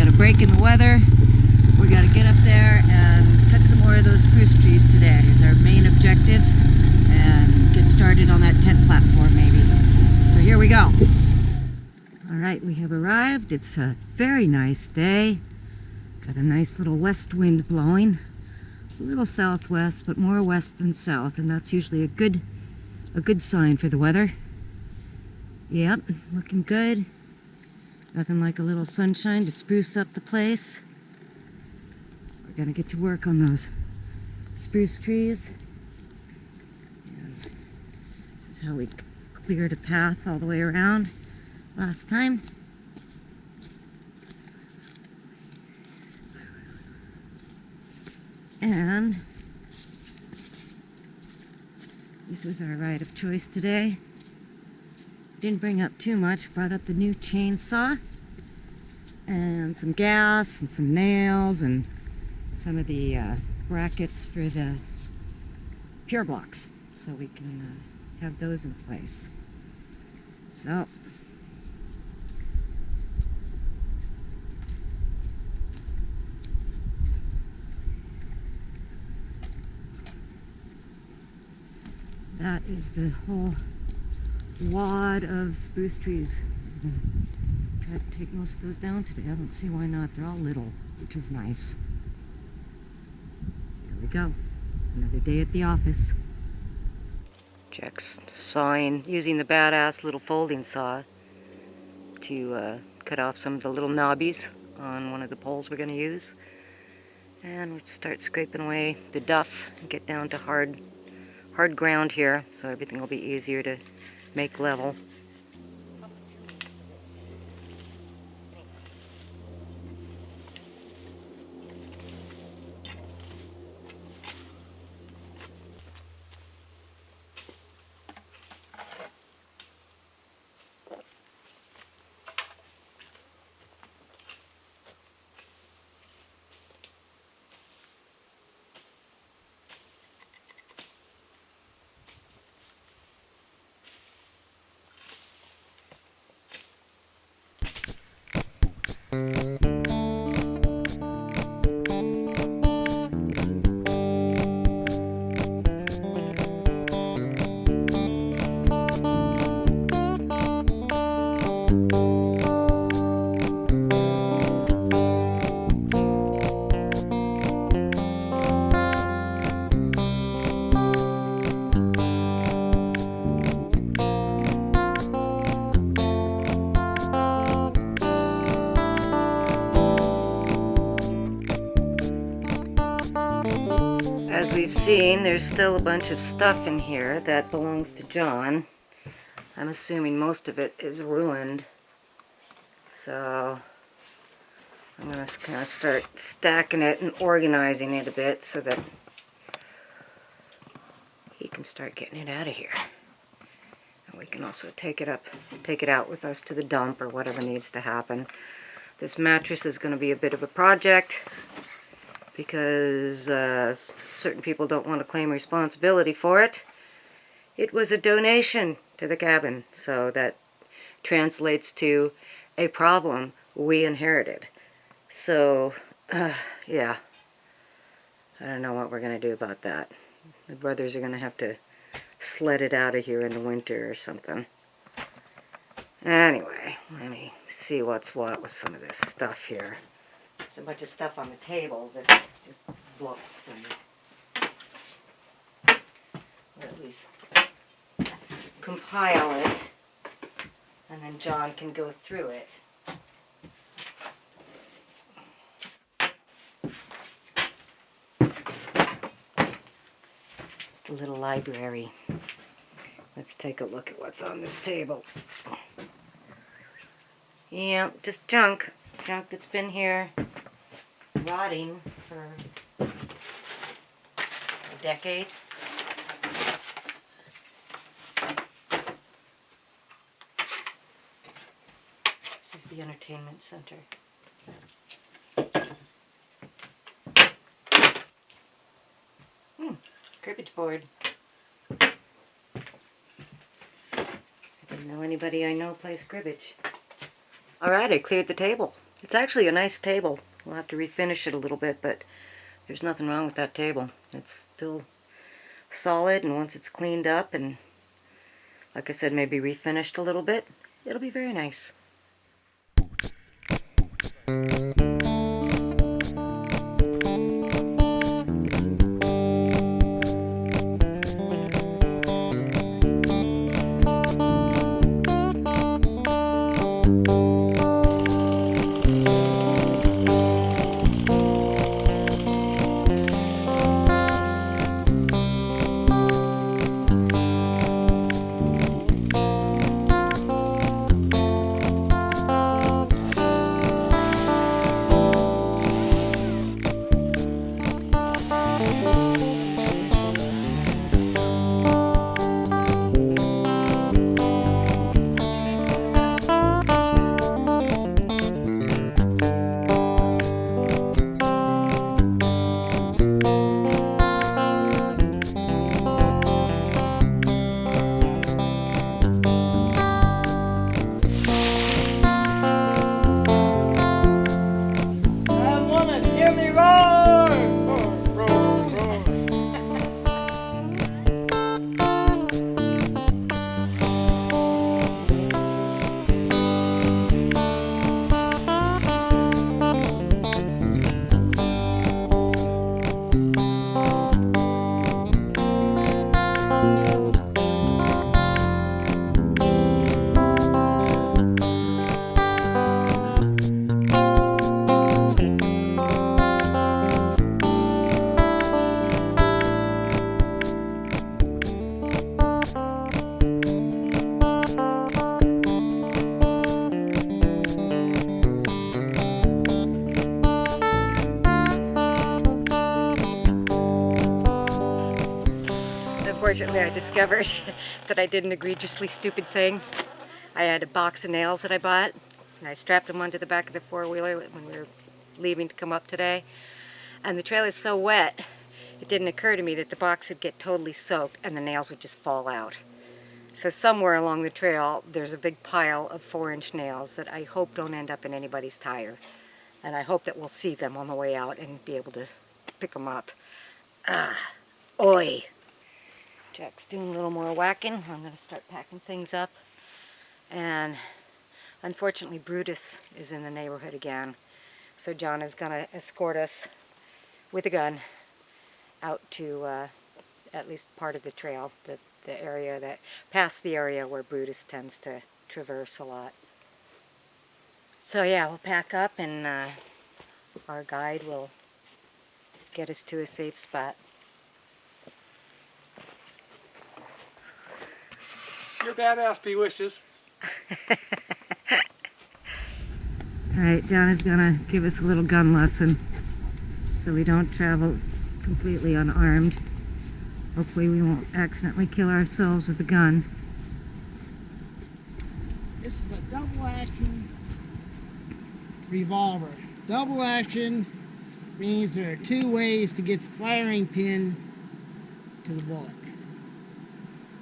got a break in the weather. We got to get up there and cut some more of those spruce trees today is our main objective, and get started on that tent platform maybe. So here we go. Alright, we have arrived. It's a very nice day. Got a nice little west wind blowing. A little southwest, but more west than south, and that's usually a good sign for the weather. Yep, looking good. Nothing like a little sunshine to spruce up the place. We're gonna get to work on those spruce trees. And this is how we cleared a path all the way around last time. And this is our ride of choice today. Didn't bring up too much, brought up the new chainsaw and some gas and some nails and some of the brackets for the pure blocks, so we can have those in place. So that is the whole wad of spruce trees. Try to take most of those down today. I don't see why not. They're all little, which is nice. Here we go. Another day at the office. Jack's sawing, using the badass little folding saw to cut off some of the little knobbies on one of the poles we're going to use. And we'll start scraping away the duff and get down to hard ground here, so everything will be easier to make level. As we've seen, there's still a bunch of stuff in here that belongs to John. I'm assuming most of it is ruined. So I'm going to kind of start stacking it and organizing it a bit so that he can start getting it out of here. And we can also take it out with us to the dump or whatever needs to happen. This mattress is going to be a bit of a project, because certain people don't want to claim responsibility for it. It was a donation to the cabin, so that translates to a problem we inherited. So, yeah, I don't know what we're going to do about that. The brothers are going to have to sled it out of here in the winter or something. Anyway, let me see what's what with some of this stuff here. There's a bunch of stuff on the table that's just books, and we'll at least compile it, and then John can go through it. It's the little library. Let's take a look at what's on this table. Yeah, just junk that's been here rotting for a decade. This is the entertainment center. Cribbage board. I don't know anybody I know plays cribbage. Alright, I cleared the table. It's actually a nice table. We'll have to refinish it a little bit, but there's nothing wrong with that table. It's still solid, and once it's cleaned up and, like I said, maybe refinished a little bit, it'll be very nice. Unfortunately, I discovered that I did an egregiously stupid thing. I had a box of nails that I bought, and I strapped them onto the back of the four-wheeler when we were leaving to come up today. And the trail is so wet, it didn't occur to me that the box would get totally soaked and the nails would just fall out. So somewhere along the trail, there's a big pile of 4-inch nails that I hope don't end up in anybody's tire. And I hope that we'll see them on the way out and be able to pick them up. Oi! Jack's doing a little more whacking. I'm going to start packing things up. And unfortunately, Brutus is in the neighborhood again. So John is going to escort us with a gun out to at least part of the trail, the area that, past the area where Brutus tends to traverse a lot. So yeah, we'll pack up and our guide will get us to a safe spot. Your badass be wishes. Alright, John is going to give us a little gun lesson so we don't travel completely unarmed. Hopefully we won't accidentally kill ourselves with a gun. This is a double action revolver. Double action means there are 2 ways to get the firing pin to the bullet.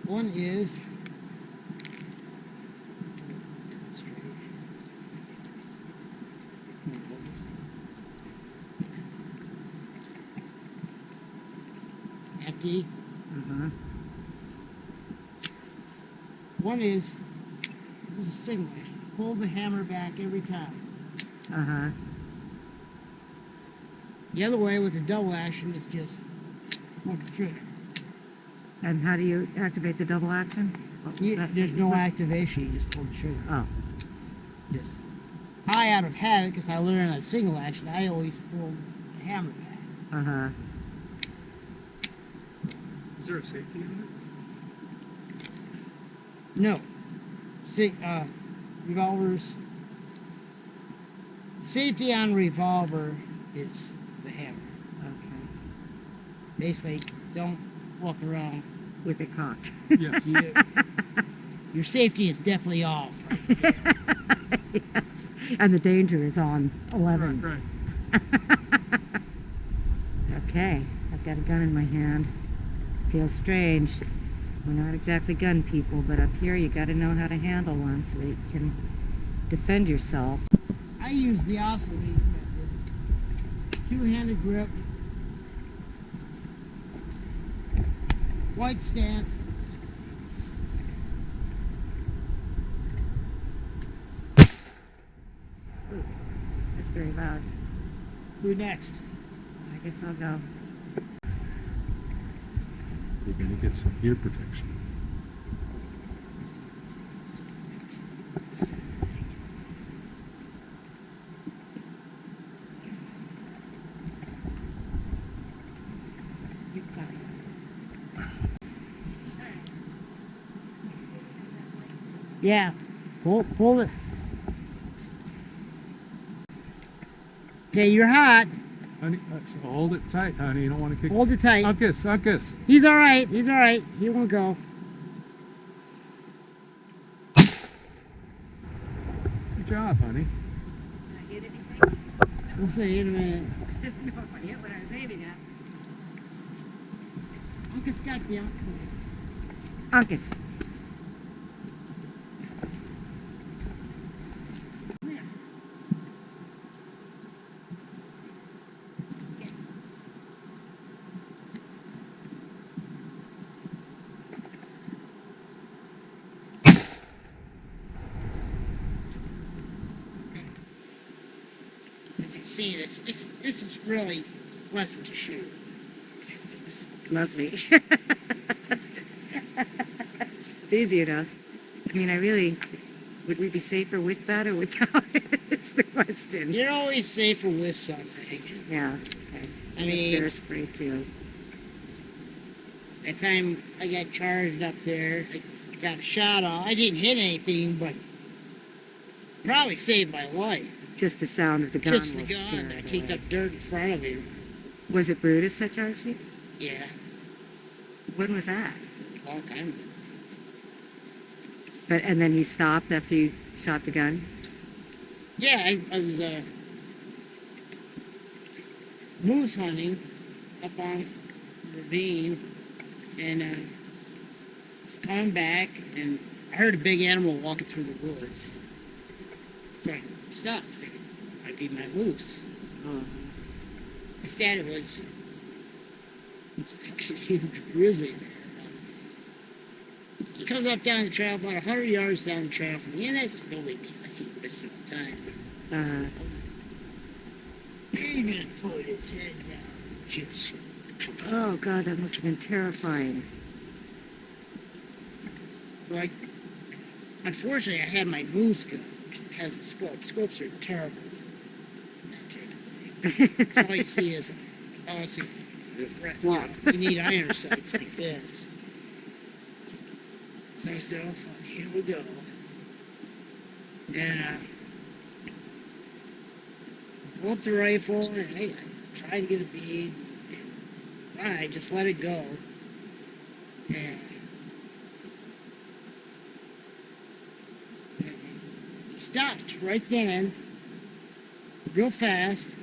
One is empty. One is, this is single action. Pull the hammer back every time. The other way with the double action is just pull the trigger. And how do you activate the double action? There's no activation, you just pull the trigger. Oh. Just, out of habit, because I learned on single action, I always pull the hammer back. Is there a safety in it? No. Revolvers. Safety on revolver is the hammer. Okay. Basically, don't walk around With it cocked. Yes. Your safety is definitely off. Yes. And the danger is on 11. Right. Okay, I've got a gun in my hand. Feels strange. We're not exactly gun people, but up here you got to know how to handle one so that you can defend yourself. I use the oscillates method. Two-handed grip. White stance. Ooh, that's very loud. Who next? I guess I'll go. You're gonna get some ear protection. You've got it. Yeah. Pull it. Okay, you're hot. Honey, so hold it tight, honey. You don't want to kick. Hold it tight. Uncas. He's all right. He's all right. He won't go. Good job, honey. Did I hit anything? We'll see in a minute. I didn't know if I hit what I was aiming at. Uncas got the Uncas. As you see, this is really pleasant to shoot. Loves me. It's easy enough. I mean, would we be safer with that or without it? It's the question. You're always safer with something. Yeah, okay. I mean, Bear spray too. that time I got charged up there, I got a shot off. I didn't hit anything, but probably saved my life. Just the sound of the gun Just will the scare gun. I it kicked away. up dirt in front of him. Was it Brutus that charged you? Yeah, When was that? a long time ago. And then he stopped after you shot the gun? Yeah, I was moose hunting up on the ravine, and was coming back, and I heard a big animal walking through the woods. So I stopped, thinking it might be my moose. Oh. Instead, it was a fucking huge grizzly bear. He comes up down the trail, about 100 yards down the trail from me, and that's no big deal. I see this all the time. Uh-huh. He's gonna put his head down and just. Oh, God, that must have been terrifying. Like, unfortunately, I had my moose gun, which has a scope. Scopes are terrible for that type of thing. That's all you see is you need iron sights like this. So I said, oh, fuck, here we go. And pull up the rifle, and I tried to get a bead. And I just let it go. And he stopped right then, real fast,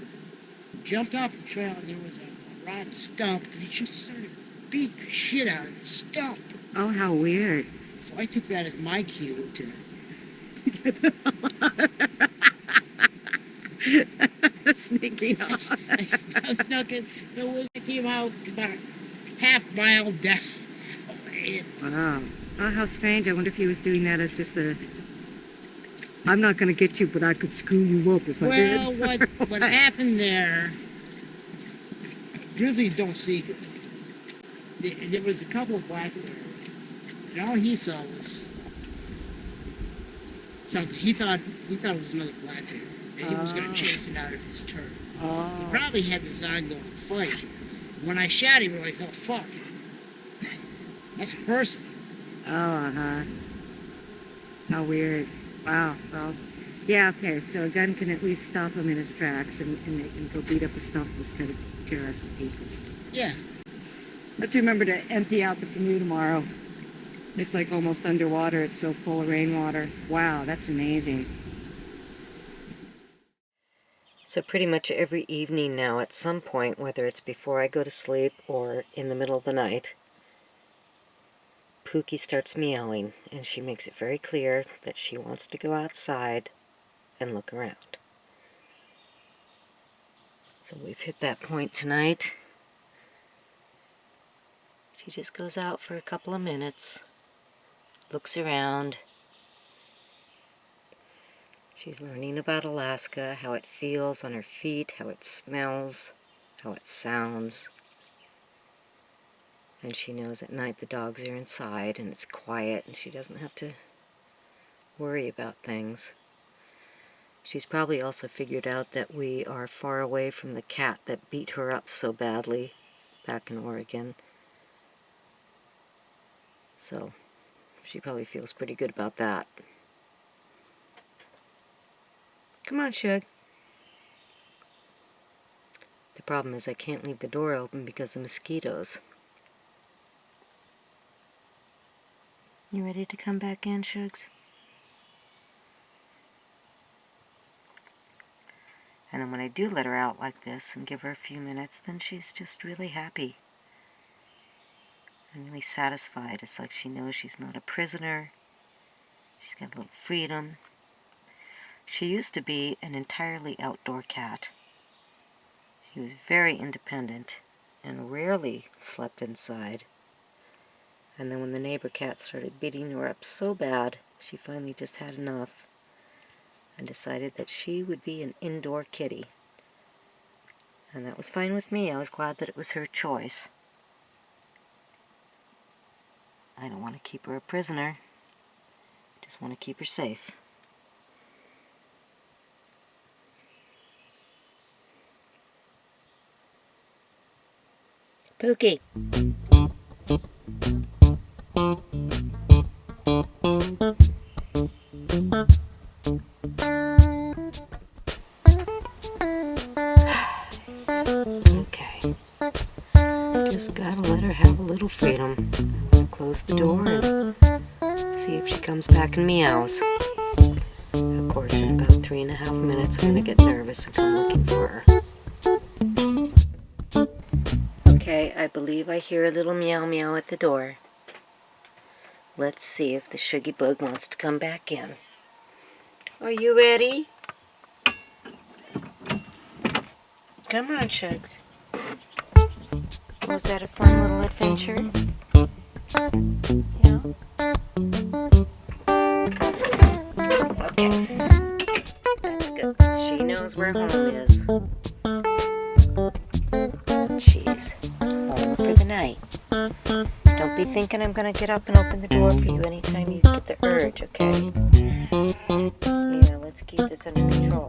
jumped off the trail, and there was a rotten stump, and he just started beating the shit out of the stump. Oh, how weird. So I took that as my cue to Sneaking I off. snuck in the woods. I came out about a half mile down. Wow. Oh, how strange. I wonder if he was doing that as just a... I'm not going to get you, but I could screw you up if I did. Well, what happened there, grizzlies don't see good. There was a couple of black bears, and all he saw was something. He thought it was another black bear, and he was going to chase it out of his turf. He Oh. probably had this ongoing fight. When I shot him, I realized, oh fuck, that's a person. Oh, uh-huh. How weird. Wow. Well, yeah, okay. So a gun can at least stop him in his tracks, and they can go beat up a stump instead of tear us to pieces. Yeah. Let's remember to empty out the canoe tomorrow. It's like almost underwater. It's so full of rainwater. Wow, that's amazing. So pretty much every evening now, at some point, whether it's before I go to sleep or in the middle of the night, Pooki starts meowing, and she makes it very clear that she wants to go outside and look around. So we've hit that point tonight. She just goes out for a couple of minutes, looks around. She's learning about Alaska, how it feels on her feet, how it smells, how it sounds. And she knows at night the dogs are inside and it's quiet and she doesn't have to worry about things. She's probably also figured out that we are far away from the cat that beat her up so badly back in Oregon. So she probably feels pretty good about that. Come on, Shug. The problem is I can't leave the door open because of mosquitoes. You ready to come back in, Shugs? And then when I do let her out like this and give her a few minutes, then she's just really happy and really satisfied. It's like she knows she's not a prisoner. She's got a little freedom. She used to be an entirely outdoor cat. She was very independent and rarely slept inside. And then when the neighbor cat started beating her up so bad, she finally just had enough and decided that she would be an indoor kitty. And that was fine with me. I was glad that it was her choice. I don't want to keep her a prisoner. I just want to keep her safe. Pooki. Okay. Just gotta let her have a little freedom. I'm gonna close the door and see if she comes back and meows. Of course, in about 3.5 minutes, I'm gonna get nervous and come looking for her. Okay, I believe I hear a little meow meow at the door. Let's see if the Shuggy Bug wants to come back in. Are you ready? Come on, Shugs. Was that a fun little adventure? Yeah? Okay. That's good. She knows where home is. She's home for the night. Don't be thinking I'm going to get up and open the door for you anytime you get the urge, okay? Yeah, let's keep this under control.